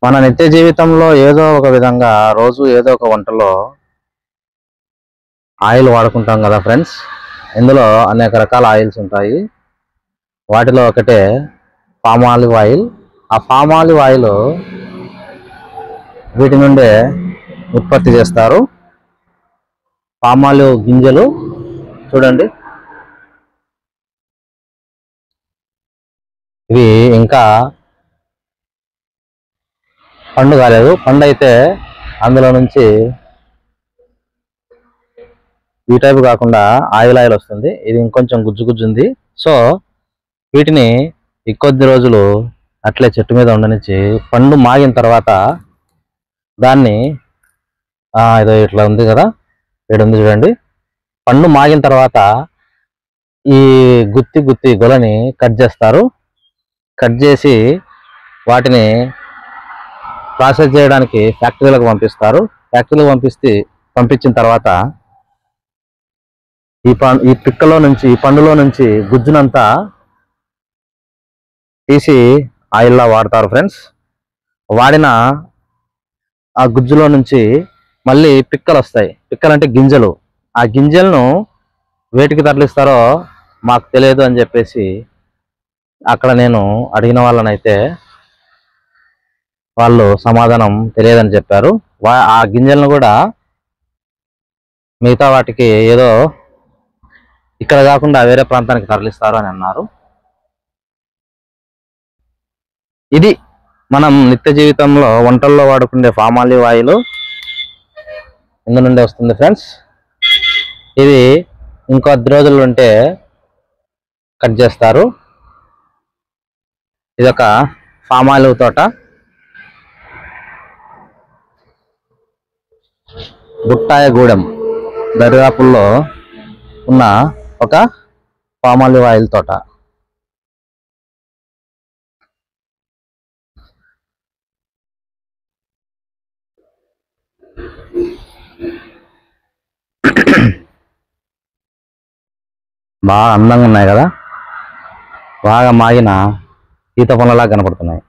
మన నిత్య జీవితంలో ఏదో ఒక విధంగా రోజు ఏదో ఒక వంటలో ఆయిల్ వాడుకుంటాం కదా ఫ్రెండ్స్. ఇందులో అనేక రకాల ఆయిల్స్ ఉంటాయి. వాటిలో ఒకటే పామ్ ఆలివ్ ఆయిల్. ఆ పామ్ ఆలివ్ ఆయిల్ వీటి నుండే ఉత్పత్తి చేస్తారు. పామ్ ఆలివ్ గింజలు చూడండి, ఇవి ఇంకా పండు కాలేదు. పండు అయితే అందులో నుంచి ఈ టైపు కాకుండా ఆయిల్ వస్తుంది. ఇది ఇంకొంచెం గుజ్జు గుజ్జు ఉంది. సో వీటిని ఇంకొద్ది రోజులు అట్లే చెట్టు మీద ఉండనిచ్చి పండు మాగిన తర్వాత దాన్ని ఏదో ఇట్లా ఉంది కదా, ఇక్కడ ఉంది చూడండి. పండు మాగిన తర్వాత ఈ గుత్తి గొలని కట్ చేస్తారు. కట్ చేసి వాటిని ప్రాసెస్ చేయడానికి ఫ్యాక్టరీలకు పంపిస్తారు. ఫ్యాక్టరీలకు పంపించిన తర్వాత ఈ పిక్కలో నుంచి, ఈ పండులో నుంచి గుజ్జునంతా తీసి ఆయిల్లా వాడతారు ఫ్రెండ్స్. వాడిన ఆ గుజ్జులో నుంచి మళ్ళీ పిక్కలు వస్తాయి. పిక్కలు అంటే గింజలు. ఆ గింజలను వేటికి తరలిస్తారో మాకు తెలియదు అని చెప్పేసి అక్కడ నేను అడిగిన వాళ్ళనైతే వాళ్ళు సమాధానం తెలియదని చెప్పారు. ఆ గింజలను కూడా మిగతా వాటికి ఏదో ఇక్కడ కాకుండా వేరే ప్రాంతానికి తరలిస్తారు అని అన్నారు. ఇది మనం నిత్య జీవితంలో వంటల్లో వాడుకునే పామ్ ఆలివ్ ఆయిల్ ఇందు నుండి వస్తుంది ఫ్రెండ్స్. ఇది ఇంకో 10 రోజులు ఉంటే కట్ చేస్తారు. ఇదొక పామ్ ఆలివ్ తోట. బుట్టాయగూడెం దరిదాపుల్లో ఉన్న ఒక పామ్ ఆలివ్ ఆయిల్ తోట. బాగా అందంగా ఉన్నాయి కదా, బాగా మాగిన ఈత పండ్లలా కనపడుతున్నాయి.